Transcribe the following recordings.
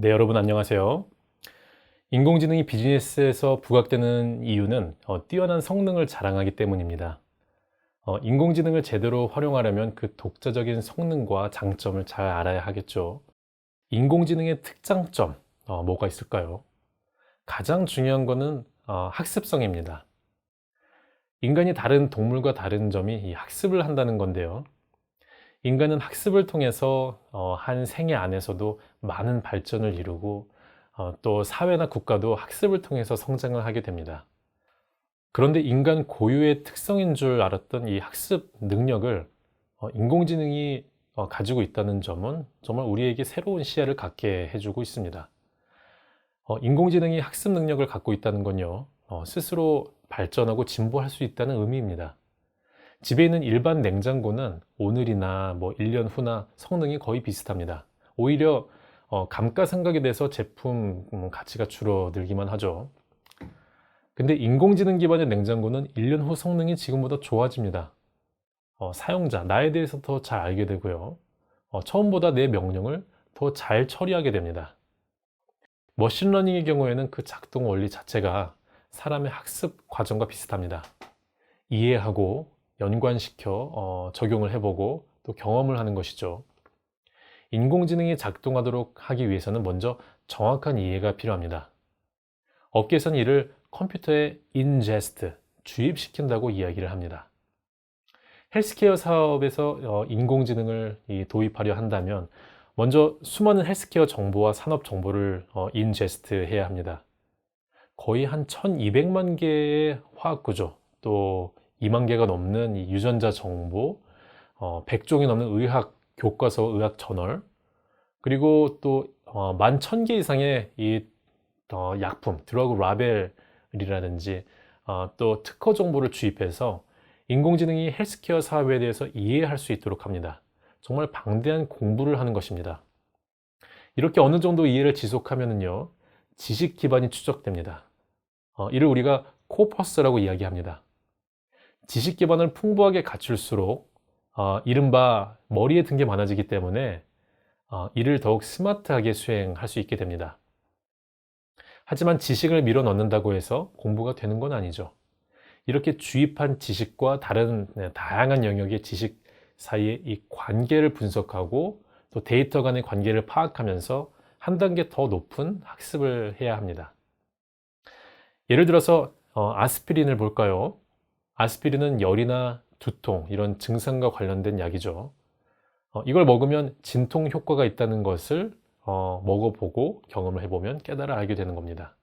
네, 여러분 안녕하세요. 인공지능이 비즈니스에서 부각되는 이유는 뛰어난 성능을 자랑하기 때문입니다. 인공지능을 제대로 활용하려면 그 독자적인 성능과 장점을 잘 알아야 하겠죠. 인공지능의 특장점, 뭐가 있을까요? 가장 중요한 거는 학습성입니다. 인간이 다른 동물과 다른 점이 이 학습을 한다는 건데요. 인간은 학습을 통해서 한 생애 안에서도 많은 발전을 이루고 또 사회나 국가도 학습을 통해서 성장을 하게 됩니다. 그런데 인간 고유의 특성인 줄 알았던 이 학습 능력을 인공지능이 가지고 있다는 점은 정말 우리에게 새로운 시야를 갖게 해주고 있습니다. 인공지능이 학습 능력을 갖고 있다는 건요, 스스로 발전하고 진보할 수 있다는 의미입니다. 집에 있는 일반 냉장고는 오늘이나 1년 후나 성능이 거의 비슷합니다. 오히려 감가상각에 대해서 제품 가치가 줄어들기만 하죠. 근데 인공지능 기반의 냉장고는 1년 후 성능이 지금보다 좋아집니다. 사용자, 나에 대해서 더 잘 알게 되고요. 처음보다 내 명령을 더 잘 처리하게 됩니다. 머신러닝의 경우에는 그 작동 원리 자체가 사람의 학습 과정과 비슷합니다. 이해하고 연관시켜 적용을 해보고 또 경험을 하는 것이죠. 인공지능이 작동하도록 하기 위해서는 먼저 정확한 이해가 필요합니다. 업계에서는 이를 컴퓨터에 ingest, 주입시킨다고 이야기를 합니다. 헬스케어 사업에서 인공지능을 도입하려 한다면 먼저 수많은 헬스케어 정보와 산업 정보를 ingest 해야 합니다. 거의 한 1200만 개의 화학구조, 또 2만 개가 넘는 이 유전자 정보, 100종이 넘는 의학 교과서, 의학 저널, 그리고 또 11,000개 이상의 이 약품, 드러그 라벨이라든지 또 특허 정보를 주입해서 인공지능이 헬스케어 사업에 대해서 이해할 수 있도록 합니다. 정말 방대한 공부를 하는 것입니다. 이렇게 어느 정도 이해를 지속하면요, 지식 기반이 추적됩니다. 이를 우리가 코퍼스라고 이야기합니다. 지식 기반을 풍부하게 갖출수록 이른바 머리에 든 게 많아지기 때문에 이를 더욱 스마트하게 수행할 수 있게 됩니다. 하지만 지식을 밀어 넣는다고 해서 공부가 되는 건 아니죠. 이렇게 주입한 지식과 다른 다양한 영역의 지식 사이의 이 관계를 분석하고 또 데이터 간의 관계를 파악하면서 한 단계 더 높은 학습을 해야 합니다. 예를 들어서 아스피린을 볼까요? 아스피린은 열이나 두통, 이런 증상과 관련된 약이죠. 이걸 먹으면 진통 효과가 있다는 것을 먹어보고 경험을 해보면 깨달아 알게 되는 겁니다.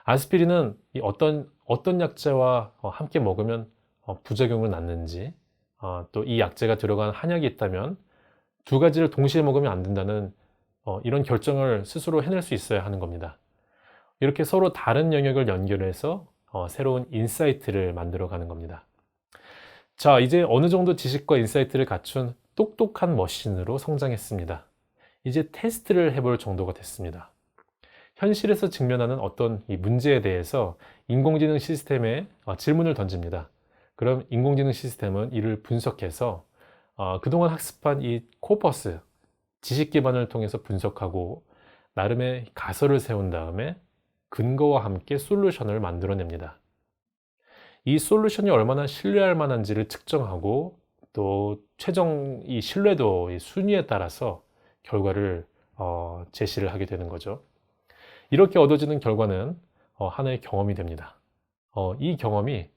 아스피린은 어떤 약재와 함께 먹으면 부작용을 낳는지, 또 이 약재가 들어간 한약이 있다면 두 가지를 동시에 먹으면 안 된다는 이런 결정을 스스로 해낼 수 있어야 하는 겁니다. 이렇게 서로 다른 영역을 연결해서 새로운 인사이트를 만들어 가는 겁니다. 자, 이제 어느 정도 지식과 인사이트를 갖춘 똑똑한 머신으로 성장했습니다. 이제 테스트를 해볼 정도가 됐습니다. 현실에서 직면하는 어떤 이 문제에 대해서 인공지능 시스템에 질문을 던집니다. 그럼 인공지능 시스템은 이를 분석해서 그동안 학습한 이 코퍼스, 지식 기반을 통해서 분석하고 나름의 가설을 세운 다음에 근거와 함께 솔루션을 만들어냅니다. 이 솔루션이 얼마나 신뢰할 만한지를 측정하고 또 최종 이 신뢰도 이 순위에 따라서 결과를 제시를 하게 되는 거죠. 이렇게 얻어지는 결과는 하나의 경험이 됩니다. 이 경험이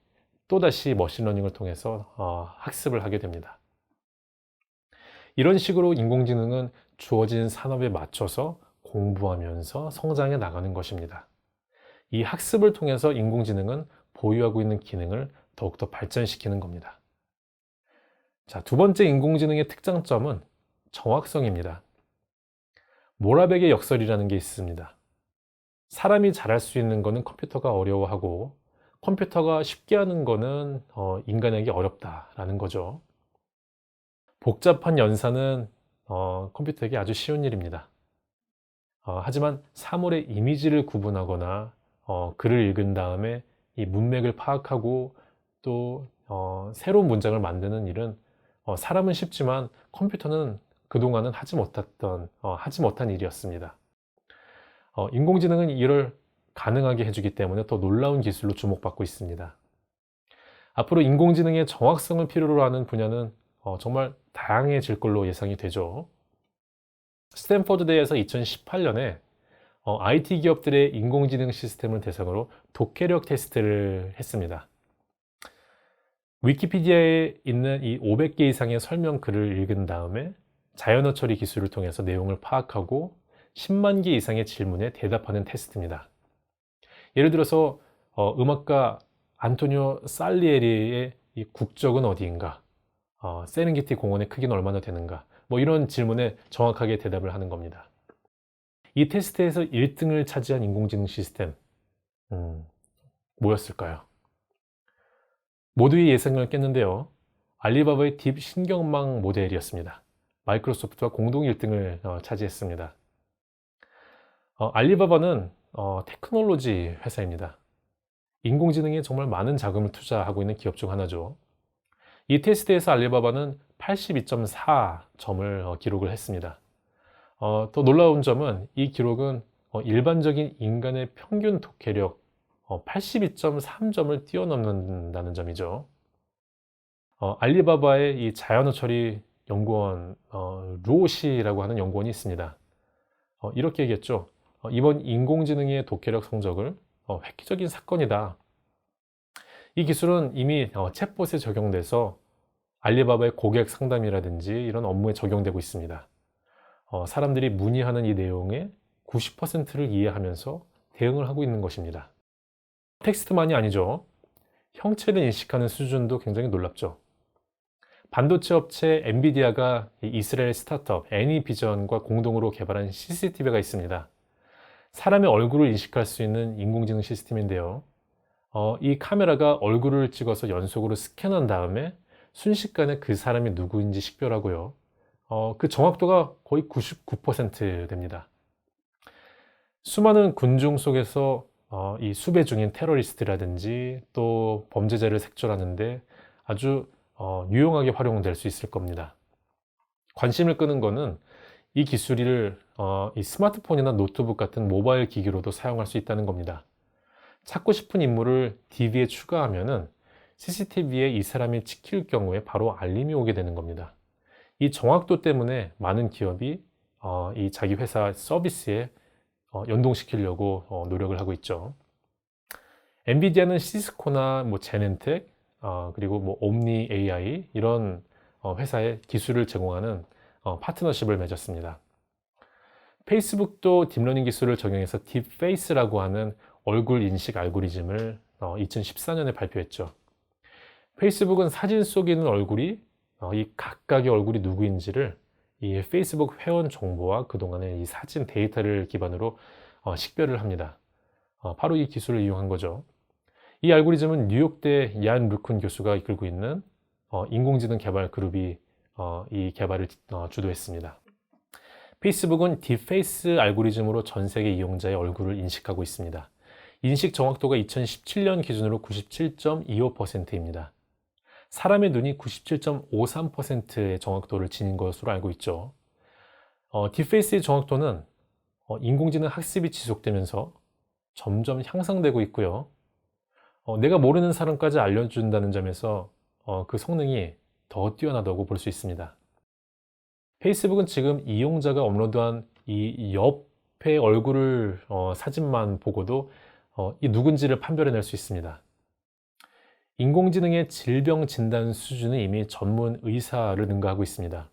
또다시 머신러닝을 통해서 학습을 하게 됩니다. 이런 식으로 인공지능은 주어진 산업에 맞춰서 공부하면서 성장해 나가는 것입니다. 이 학습을 통해서 인공지능은 보유하고 있는 기능을 더욱더 발전시키는 겁니다. 자, 두 번째 인공지능의 특장점은 정확성입니다. 모라백의 역설이라는 게 있습니다. 사람이 잘할 수 있는 거는 컴퓨터가 어려워하고 컴퓨터가 쉽게 하는 거는 인간에게 어렵다라는 거죠. 복잡한 연산은 컴퓨터에게 아주 쉬운 일입니다. 하지만 사물의 이미지를 구분하거나 글을 읽은 다음에 이 문맥을 파악하고 또 새로운 문장을 만드는 일은 사람은 쉽지만 컴퓨터는 그동안은 하지 못한 일이었습니다. 인공지능은 이를 가능하게 해주기 때문에 더 놀라운 기술로 주목받고 있습니다. 앞으로 인공지능의 정확성을 필요로 하는 분야는 정말 다양해질 걸로 예상이 되죠. 스탠퍼드대에서 2018년에 IT 기업들의 인공지능 시스템을 대상으로 독해력 테스트를 했습니다. 위키피디아에 있는 이 500개 이상의 설명 글을 읽은 다음에 자연어 처리 기술을 통해서 내용을 파악하고 10만 개 이상의 질문에 대답하는 테스트입니다. 예를 들어서 음악가 안토니오 살리에리의 이 국적은 어디인가? 세렝게티 공원의 크기는 얼마나 되는가? 뭐 이런 질문에 정확하게 대답을 하는 겁니다. 이 테스트에서 1등을 차지한 인공지능 시스템, 뭐였을까요? 모두의 예상을 깼는데요. 알리바바의 딥 신경망 모델이었습니다. 마이크로소프트와 공동 1등을 차지했습니다. 알리바바는 테크놀로지 회사입니다. 인공지능에 정말 많은 자금을 투자하고 있는 기업 중 하나죠. 이 테스트에서 알리바바는 82.4점을 기록을 했습니다. 더 놀라운 점은 이 기록은 일반적인 인간의 평균 독해력 82.3점을 뛰어넘는다는 점이죠. 알리바바의 이 자연어 처리 연구원 루오시라고 하는 연구원이 있습니다. 이렇게 얘기했죠. 이번 인공지능의 독해력 성적을 획기적인 사건이다. 이 기술은 이미 챗봇에 적용돼서 알리바바의 고객 상담이라든지 이런 업무에 적용되고 있습니다. 사람들이 문의하는 이 내용의 90%를 이해하면서 대응을 하고 있는 것입니다. 텍스트만이 아니죠. 형체를 인식하는 수준도 굉장히 놀랍죠. 반도체 업체 엔비디아가 이스라엘 스타트업 애니비전과 공동으로 개발한 CCTV가 있습니다. 사람의 얼굴을 인식할 수 있는 인공지능 시스템인데요. 이 카메라가 얼굴을 찍어서 연속으로 스캔한 다음에 순식간에 그 사람이 누구인지 식별하고요. 그 정확도가 거의 99% 됩니다. 수많은 군중 속에서 이 수배 중인 테러리스트라든지 또 범죄자를 색출하는데 아주 유용하게 활용될 수 있을 겁니다. 관심을 끄는 거는 이 기술을 이 스마트폰이나 노트북 같은 모바일 기기로도 사용할 수 있다는 겁니다. 찾고 싶은 인물을 DV에 추가하면은 CCTV에 이 사람이 찍힐 경우에 바로 알림이 오게 되는 겁니다. 이 정확도 때문에 많은 기업이 이 자기 회사 서비스에 연동시키려고 노력을 하고 있죠. 엔비디아는 시스코나 뭐 제넨텍 그리고 뭐 옴니 AI 이런 회사의 기술을 제공하는 파트너십을 맺었습니다. 페이스북도 딥러닝 기술을 적용해서 딥페이스라고 하는 얼굴 인식 알고리즘을 2014년에 발표했죠. 페이스북은 사진 속에 있는 얼굴이 이 각각의 얼굴이 누구인지를 이 페이스북 회원 정보와 그동안의 이 사진 데이터를 기반으로 식별을 합니다. 바로 이 기술을 이용한 거죠. 이 알고리즘은 뉴욕대 얀 루쿤 교수가 이끌고 있는 인공지능 개발 그룹이 이 개발을 주도했습니다. 페이스북은 딥페이스 알고리즘으로 전 세계 이용자의 얼굴을 인식하고 있습니다. 인식 정확도가 2017년 기준으로 97.25%입니다. 사람의 눈이 97.53%의 정확도를 지닌 것으로 알고 있죠. 딥페이스의 정확도는 인공지능 학습이 지속되면서 점점 향상되고 있고요. 내가 모르는 사람까지 알려준다는 점에서 그 성능이 더 뛰어나다고 볼 수 있습니다. 페이스북은 지금 이용자가 업로드한 이 옆의 얼굴을 사진만 보고도 이 누군지를 판별해낼 수 있습니다. 인공지능의 질병 진단 수준은 이미 전문 의사를 능가하고 있습니다.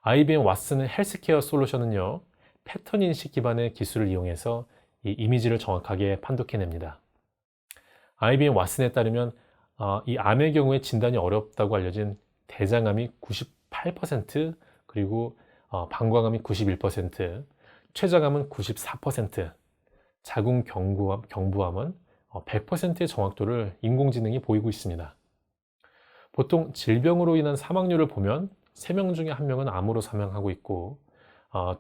IBM 왓슨 헬스케어 솔루션은요, 패턴 인식 기반의 기술을 이용해서 이 이미지를 정확하게 판독해냅니다. IBM 왓슨에 따르면 이 암의 경우에 진단이 어렵다고 알려진 대장암이 98%, 그리고 방광암이 91%, 췌장암은 94%, 자궁 경부암은 100%의 정확도를 인공지능이 보이고 있습니다. 보통 질병으로 인한 사망률을 보면 3명 중에 1명은 암으로 사망하고 있고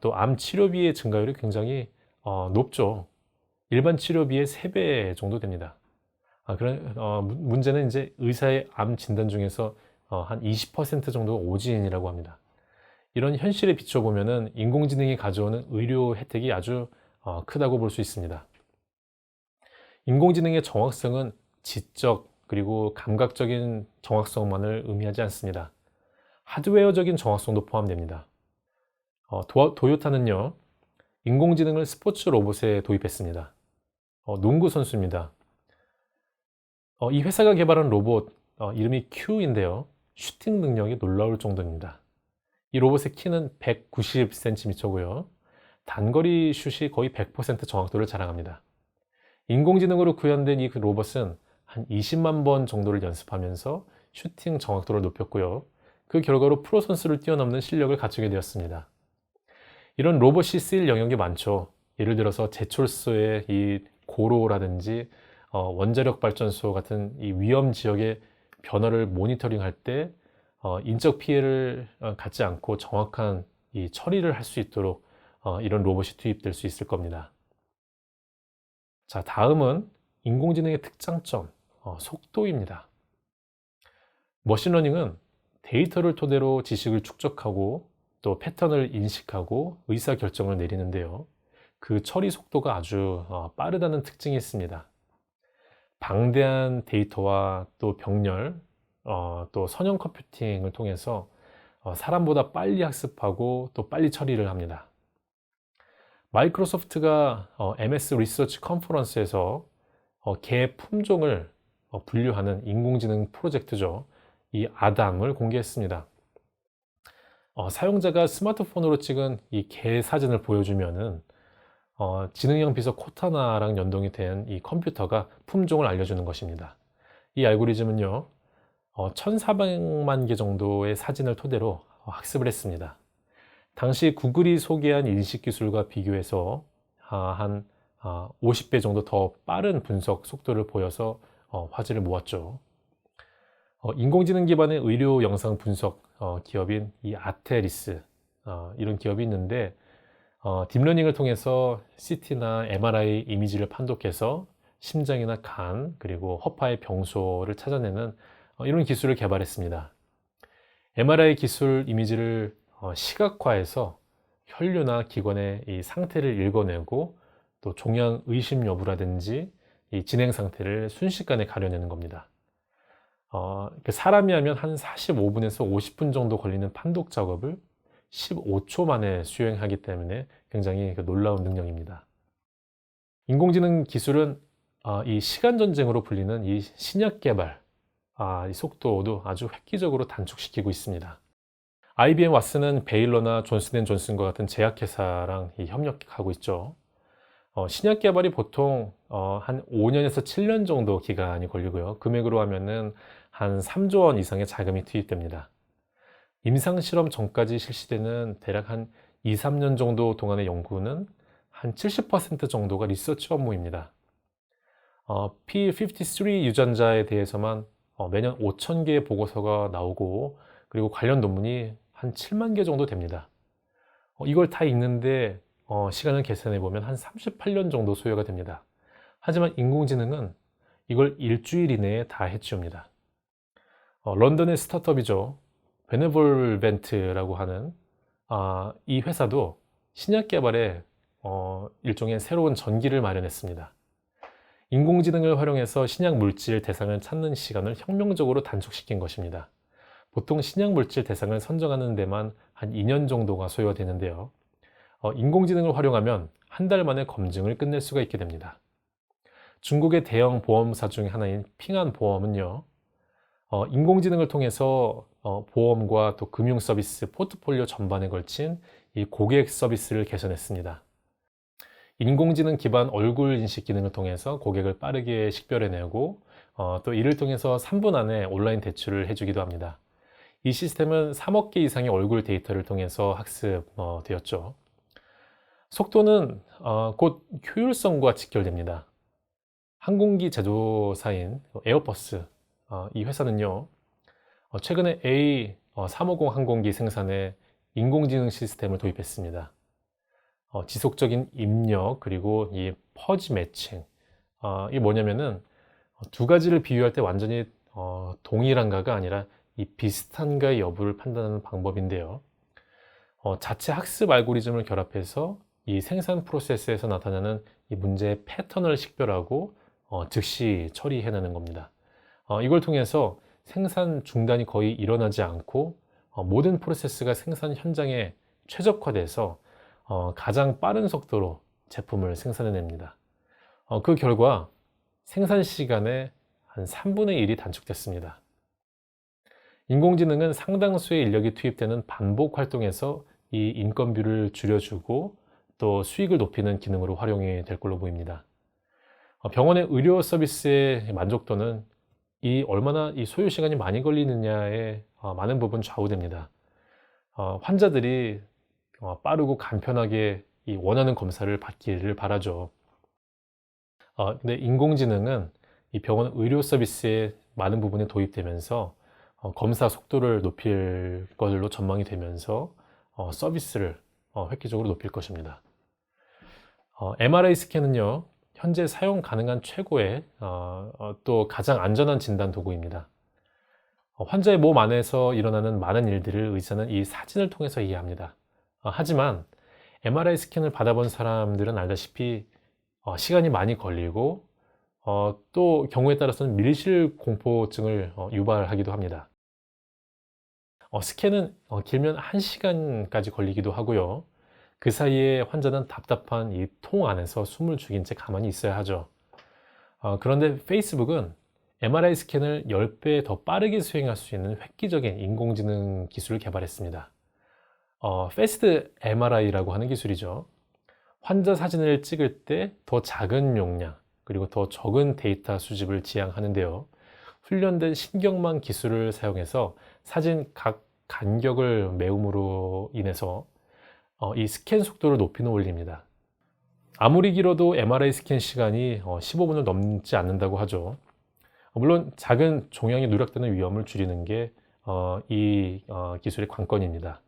또 암 치료비의 증가율이 굉장히 높죠. 일반 치료비의 3배 정도 됩니다. 문제는 이제 의사의 암 진단 중에서 한 20% 정도가 오진이라고 합니다. 이런 현실에 비춰보면은 인공지능이 가져오는 의료 혜택이 아주 크다고 볼 수 있습니다. 인공지능의 정확성은 지적 그리고 감각적인 정확성만을 의미하지 않습니다. 하드웨어적인 정확성도 포함됩니다. 도요타는요, 인공지능을 스포츠 로봇에 도입했습니다. 농구 선수입니다. 이 회사가 개발한 로봇, 이름이 Q인데요. 슈팅 능력이 놀라울 정도입니다. 이 로봇의 키는 190cm고요. 단거리 슛이 거의 100% 정확도를 자랑합니다. 인공지능으로 구현된 이 로봇은 한 20만 번 정도를 연습하면서 슈팅 정확도를 높였고요. 그 결과로 프로 선수를 뛰어넘는 실력을 갖추게 되었습니다. 이런 로봇이 쓰일 영역이 많죠. 예를 들어서 제철소의 이 고로라든지 원자력 발전소 같은 이 위험 지역의 변화를 모니터링할 때 인적 피해를 갖지 않고 정확한 이 처리를 할 수 있도록 이런 로봇이 투입될 수 있을 겁니다. 자, 다음은 인공지능의 특장점, 속도입니다. 머신러닝은 데이터를 토대로 지식을 축적하고 또 패턴을 인식하고 의사결정을 내리는데요. 그 처리 속도가 아주 빠르다는 특징이 있습니다. 방대한 데이터와 또 병렬, 또 선형 컴퓨팅을 통해서 사람보다 빨리 학습하고 또 빨리 처리를 합니다. 마이크로소프트가 MS 리서치 컨퍼런스에서 개 품종을 분류하는 인공지능 프로젝트죠. 이 아담을 공개했습니다. 사용자가 스마트폰으로 찍은 이 개 사진을 보여주면은 지능형 비서 코타나랑 연동이 된 이 컴퓨터가 품종을 알려주는 것입니다. 이 알고리즘은요, 1400만 개 정도의 사진을 토대로 학습을 했습니다. 당시 구글이 소개한 인식 기술과 비교해서 한 50배 정도 더 빠른 분석 속도를 보여서 화제를 모았죠. 인공지능 기반의 의료 영상 분석 기업인 이 아테리스, 이런 기업이 있는데 딥러닝을 통해서 CT나 MRI 이미지를 판독해서 심장이나 간 그리고 허파의 병소를 찾아내는 이런 기술을 개발했습니다. MRI 기술 이미지를 시각화해서 혈류나 기관의 이 상태를 읽어내고 또 종양 의심 여부라든지 이 진행 상태를 순식간에 가려내는 겁니다. 사람이 하면 한 45분에서 50분 정도 걸리는 판독 작업을 15초 만에 수행하기 때문에 굉장히 놀라운 능력입니다. 인공지능 기술은 이 시간 전쟁으로 불리는 이 신약 개발, 이 속도도 아주 획기적으로 단축시키고 있습니다. IBM 왓슨은 베일러나 존슨앤존슨과 같은 제약회사랑 협력하고 있죠. 신약 개발이 보통 한 5년에서 7년 정도 기간이 걸리고요. 금액으로 하면은 한 3조 원 이상의 자금이 투입됩니다. 임상실험 전까지 실시되는 대략 한 2, 3년 정도 동안의 연구는 한 70% 정도가 리서치 업무입니다. P53 유전자에 대해서만 매년 5,000개의 보고서가 나오고 그리고 관련 논문이 한 7만 개 정도 됩니다. 이걸 다 읽는데 시간을 계산해 보면 한 38년 정도 소요가 됩니다. 하지만 인공지능은 이걸 일주일 이내에 다 해치웁니다. 런던의 스타트업이죠. 베네볼벤트라고 하는 이 회사도 신약 개발에 일종의 새로운 전기를 마련했습니다. 인공지능을 활용해서 신약 물질 대상을 찾는 시간을 혁명적으로 단축시킨 것입니다. 보통 신약 물질 대상을 선정하는 데만 한 2년 정도가 소요가 되는데요. 인공지능을 활용하면 한 달 만에 검증을 끝낼 수가 있게 됩니다. 중국의 대형 보험사 중에 하나인 핑안보험은요, 인공지능을 통해서 보험과 또 금융 서비스 포트폴리오 전반에 걸친 이 고객 서비스를 개선했습니다. 인공지능 기반 얼굴 인식 기능을 통해서 고객을 빠르게 식별해내고 또 이를 통해서 3분 안에 온라인 대출을 해주기도 합니다. 이 시스템은 3억 개 이상의 얼굴 데이터를 통해서 학습되었죠. 속도는 곧 효율성과 직결됩니다. 항공기 제조사인 에어버스, 이 회사는요, 최근에 A350 항공기 생산에 인공지능 시스템을 도입했습니다. 지속적인 입력 그리고 이 퍼지 매칭, 이게 뭐냐면은 두 가지를 비교할 때 완전히 동일한가가 아니라 이 비슷한가의 여부를 판단하는 방법인데요. 자체 학습 알고리즘을 결합해서 이 생산 프로세스에서 나타나는 이 문제의 패턴을 식별하고 즉시 처리해내는 겁니다. 이걸 통해서 생산 중단이 거의 일어나지 않고 모든 프로세스가 생산 현장에 최적화돼서 가장 빠른 속도로 제품을 생산해냅니다. 그 결과 생산 시간의 한 3분의 1이 단축됐습니다. 인공지능은 상당수의 인력이 투입되는 반복 활동에서 이 인건비를 줄여주고 또 수익을 높이는 기능으로 활용이 될 걸로 보입니다. 병원의 의료 서비스의 만족도는 얼마나 이 소요 시간이 많이 걸리느냐에 많은 부분 좌우됩니다. 환자들이 빠르고 간편하게 이 원하는 검사를 받기를 바라죠. 근데 인공지능은 이 병원 의료 서비스에 많은 부분에 도입되면서 검사 속도를 높일 것으로 전망이 되면서 서비스를 획기적으로 높일 것입니다. MRI 스캔은요, 현재 사용 가능한 최고의 또 가장 안전한 진단 도구입니다. 환자의 몸 안에서 일어나는 많은 일들을 의사는 이 사진을 통해서 이해합니다. 하지만 MRI 스캔을 받아본 사람들은 알다시피 시간이 많이 걸리고 또 경우에 따라서는 밀실 공포증을 유발하기도 합니다. 스캔은 길면 1시간까지 걸리기도 하고요. 그 사이에 환자는 답답한 이 통 안에서 숨을 죽인 채 가만히 있어야 하죠. 그런데 페이스북은 MRI 스캔을 10배 더 빠르게 수행할 수 있는 획기적인 인공지능 기술을 개발했습니다. 패스트 MRI라고 하는 기술이죠. 환자 사진을 찍을 때 더 작은 용량 그리고 더 적은 데이터 수집을 지향하는데요. 훈련된 신경망 기술을 사용해서 사진 각 간격을 메움으로 인해서 이 스캔 속도를 높이는 원리입니다. 아무리 길어도 MRI 스캔 시간이 15분을 넘지 않는다고 하죠. 물론 작은 종양이 누락되는 위험을 줄이는 게 이 기술의 관건입니다.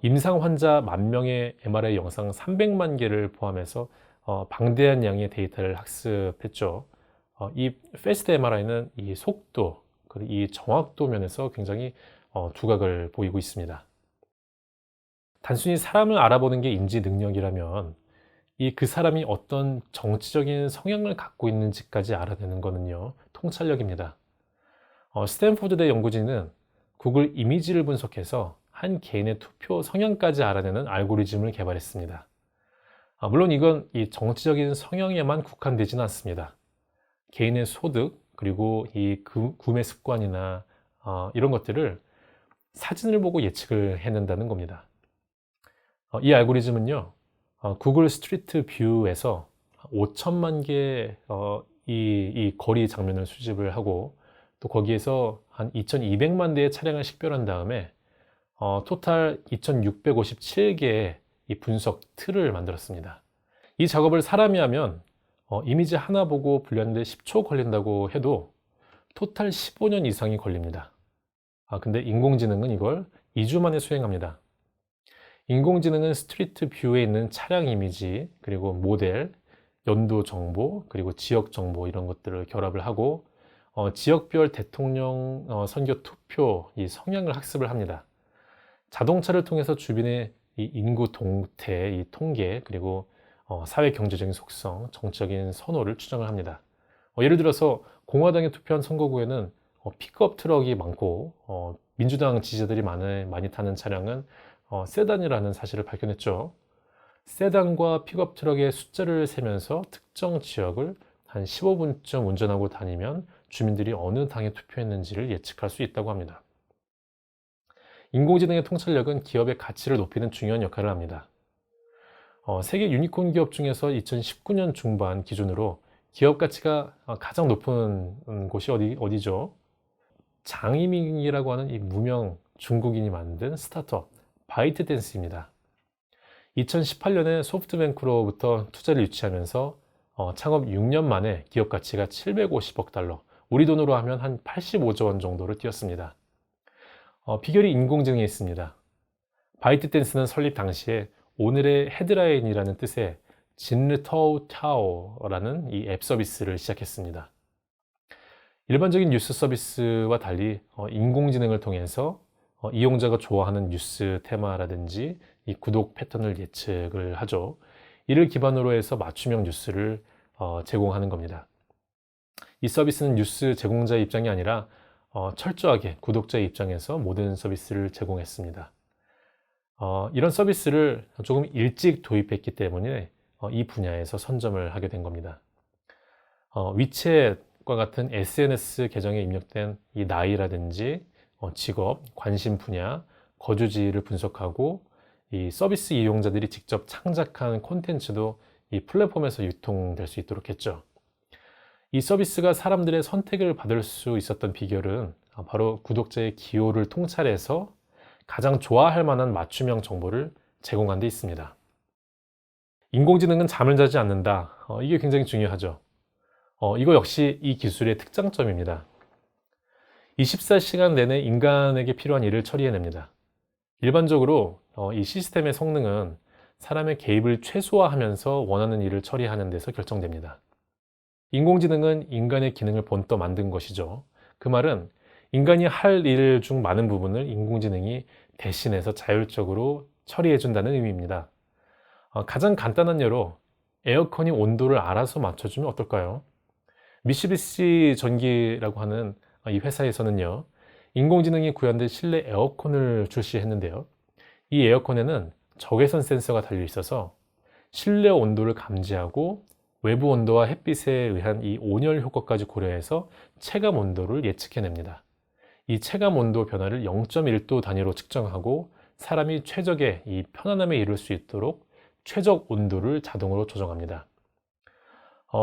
임상 환자 10,000명의 MRI 영상 300만 개를 포함해서 방대한 양의 데이터를 학습했죠. 이 패스트 MRI는 이 속도 그리고 이 정확도 면에서 굉장히 두각을 보이고 있습니다. 단순히 사람을 알아보는 게 인지 능력이라면 그 사람이 어떤 정치적인 성향을 갖고 있는지까지 알아내는 거는요, 통찰력입니다. 스탠포드대 연구진은 구글 이미지를 분석해서 한 개인의 투표 성향까지 알아내는 알고리즘을 개발했습니다. 물론 이건 이 정치적인 성향에만 국한되지는 않습니다. 개인의 소득, 그리고 이 구매 습관이나 이런 것들을 사진을 보고 예측을 해낸다는 겁니다. 이 알고리즘은요, 구글 스트리트 뷰에서 5천만 개의 이 거리 장면을 수집을 하고 또 거기에서 한 2200만 대의 차량을 식별한 다음에 토탈 2657개의 이 분석 틀을 만들었습니다. 이 작업을 사람이 하면 이미지 하나 보고 분류하는데 10초 걸린다고 해도 토탈 15년 이상이 걸립니다. 근데 인공지능은 이걸 2주 만에 수행합니다. 인공지능은 스트리트 뷰에 있는 차량 이미지, 그리고 모델, 연도 정보, 그리고 지역 정보 이런 것들을 결합을 하고 지역별 대통령 선거 투표 이 성향을 학습을 합니다. 자동차를 통해서 주변의 이 인구 동태, 이 통계, 그리고 사회 경제적인 속성, 정치적인 선호를 추정을 합니다. 예를 들어서 공화당에 투표한 선거구에는 픽업 트럭이 많고 민주당 지지자들이 많이 타는 차량은 세단이라는 사실을 밝혀냈죠. 세단과 픽업 트럭의 숫자를 세면서 특정 지역을 한 15분쯤 운전하고 다니면 주민들이 어느 당에 투표했는지를 예측할 수 있다고 합니다. 인공지능의 통찰력은 기업의 가치를 높이는 중요한 역할을 합니다. 세계 유니콘 기업 중에서 2019년 중반 기준으로 기업 가치가 가장 높은 곳이 어디죠? 장이밍이라고 하는 이 무명 중국인이 만든 스타트업 바이트댄스입니다. 2018년에 소프트뱅크로부터 투자를 유치하면서 창업 6년 만에 기업 가치가 750억 달러, 우리 돈으로 하면 한 85조 원 정도를 뛰었습니다. 비결이 인공지능에 있습니다. 바이트댄스는 설립 당시에 오늘의 헤드라인이라는 뜻의 진르터우 타오라는 이 앱 서비스를 시작했습니다. 일반적인 뉴스 서비스와 달리 인공지능을 통해서 이용자가 좋아하는 뉴스 테마라든지 이 구독 패턴을 예측을 하죠. 이를 기반으로 해서 맞춤형 뉴스를 제공하는 겁니다. 이 서비스는 뉴스 제공자의 입장이 아니라 철저하게 구독자의 입장에서 모든 서비스를 제공했습니다. 이런 서비스를 조금 일찍 도입했기 때문에 이 분야에서 선점을 하게 된 겁니다. 위챗과 같은 SNS 계정에 입력된 이 나이라든지 직업, 관심 분야, 거주지를 분석하고 이 서비스 이용자들이 직접 창작한 콘텐츠도 이 플랫폼에서 유통될 수 있도록 했죠. 이 서비스가 사람들의 선택을 받을 수 있었던 비결은 바로 구독자의 기호를 통찰해서 가장 좋아할 만한 맞춤형 정보를 제공한 데 있습니다. 인공지능은 잠을 자지 않는다. 이게 굉장히 중요하죠. 이거 역시 이 기술의 특장점입니다. 24시간 내내 인간에게 필요한 일을 처리해냅니다. 일반적으로 이 시스템의 성능은 사람의 개입을 최소화하면서 원하는 일을 처리하는 데서 결정됩니다. 인공지능은 인간의 기능을 본떠 만든 것이죠. 그 말은 인간이 할 일 중 많은 부분을 인공지능이 대신해서 자율적으로 처리해준다는 의미입니다. 가장 간단한 예로 에어컨이 온도를 알아서 맞춰주면 어떨까요? 미쓰비시 전기라고 하는 이 회사에서는요, 인공지능이 구현된 실내 에어컨을 출시했는데요. 이 에어컨에는 적외선 센서가 달려 있어서 실내 온도를 감지하고 외부 온도와 햇빛에 의한 이 온열 효과까지 고려해서 체감 온도를 예측해냅니다. 이 체감 온도 변화를 0.1도 단위로 측정하고 사람이 최적의 이 편안함에 이룰 수 있도록 최적 온도를 자동으로 조정합니다.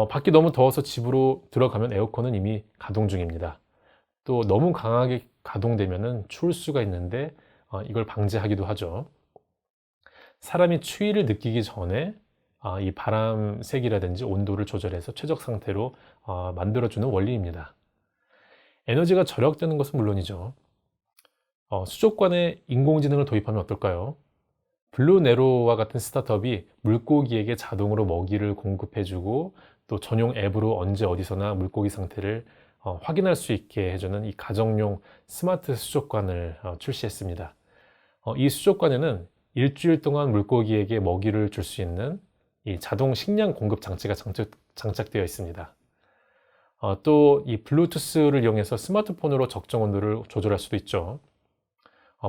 밖이 너무 더워서 집으로 들어가면 에어컨은 이미 가동 중입니다. 또 너무 강하게 가동되면 추울 수가 있는데 이걸 방지하기도 하죠. 사람이 추위를 느끼기 전에 이 바람 색이라든지 온도를 조절해서 최적 상태로 만들어주는 원리입니다. 에너지가 절약되는 것은 물론이죠. 수족관에 인공지능을 도입하면 어떨까요? 블루네로와 같은 스타트업이 물고기에게 자동으로 먹이를 공급해주고 또 전용 앱으로 언제 어디서나 물고기 상태를 확인할 수 있게 해주는 이 가정용 스마트 수족관을 출시했습니다. 이 수족관에는 일주일 동안 물고기에게 먹이를 줄 수 있는 이 자동 식량 공급 장치가 장착되어 있습니다. 또 이 블루투스를 이용해서 스마트폰으로 적정 온도를 조절할 수도 있죠.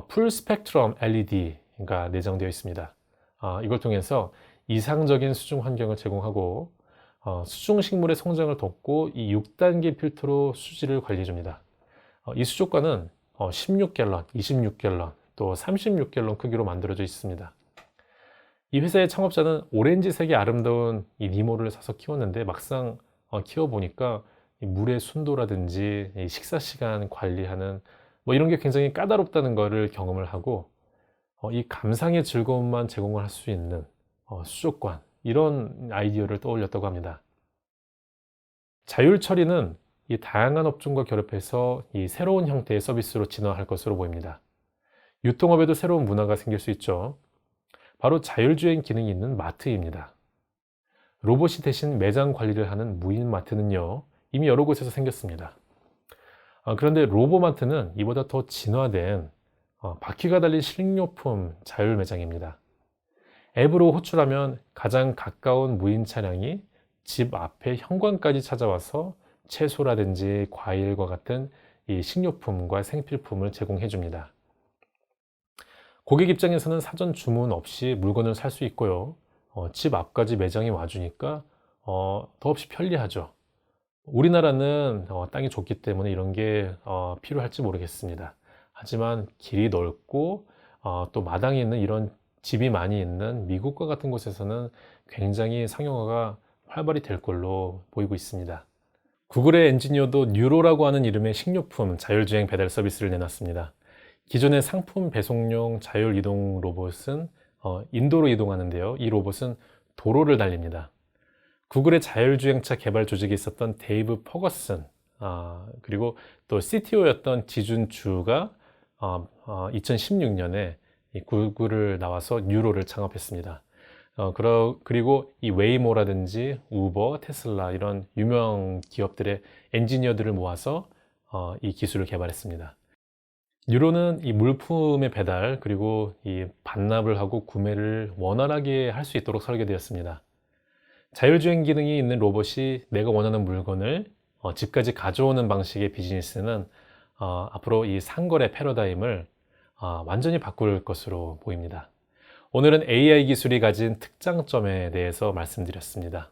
풀 스펙트럼 LED가 내장되어 있습니다. 이걸 통해서 이상적인 수중 환경을 제공하고 수중 식물의 성장을 돕고 이 6단계 필터로 수질을 관리해 줍니다. 이 수족관은 16갤런, 26갤런, 또 36갤런 크기로 만들어져 있습니다. 이 회사의 창업자는 오렌지색의 아름다운 이 니모를 사서 키웠는데 막상 키워보니까 이 물의 순도라든지 이 식사 시간 관리하는 뭐 이런 게 굉장히 까다롭다는 것을 경험을 하고 이 감상의 즐거움만 제공을 할 수 있는 수족관, 이런 아이디어를 떠올렸다고 합니다. 자율 처리는 이 다양한 업종과 결합해서 이 새로운 형태의 서비스로 진화할 것으로 보입니다. 유통업에도 새로운 문화가 생길 수 있죠. 바로 자율주행 기능이 있는 마트입니다. 로봇이 대신 매장 관리를 하는 무인 마트는요, 이미 여러 곳에서 생겼습니다. 그런데 로보마트는 이보다 더 진화된 바퀴가 달린 식료품 자율 매장입니다. 앱으로 호출하면 가장 가까운 무인 차량이 집 앞에 현관까지 찾아와서 채소라든지 과일과 같은 이 식료품과 생필품을 제공해 줍니다. 고객 입장에서는 사전 주문 없이 물건을 살 수 있고요. 집 앞까지 매장이 와주니까 더없이 편리하죠. 우리나라는 땅이 좁기 때문에 이런 게 필요할지 모르겠습니다. 하지만 길이 넓고 또 마당이 있는 이런 집이 많이 있는 미국과 같은 곳에서는 굉장히 상용화가 활발히 될 걸로 보이고 있습니다. 구글의 엔지니어도 뉴로라고 하는 이름의 식료품 자율주행 배달 서비스를 내놨습니다. 기존의 상품 배송용 자율이동 로봇은 인도로 이동하는데요. 이 로봇은 도로를 달립니다. 구글의 자율주행차 개발 조직에 있었던 데이브 퍼거슨, 그리고 또 CTO였던 지준 주가 2016년에 구글을 나와서 뉴로를 창업했습니다. 그리고 이 웨이모라든지 우버, 테슬라 이런 유명 기업들의 엔지니어들을 모아서 이 기술을 개발했습니다. 뉴로는 이 물품의 배달 그리고 이 반납을 하고 구매를 원활하게 할 수 있도록 설계되었습니다. 자율주행 기능이 있는 로봇이 내가 원하는 물건을 집까지 가져오는 방식의 비즈니스는 앞으로 이 상거래 패러다임을 완전히 바꿀 것으로 보입니다. 오늘은 AI 기술이 가진 특장점에 대해서 말씀드렸습니다.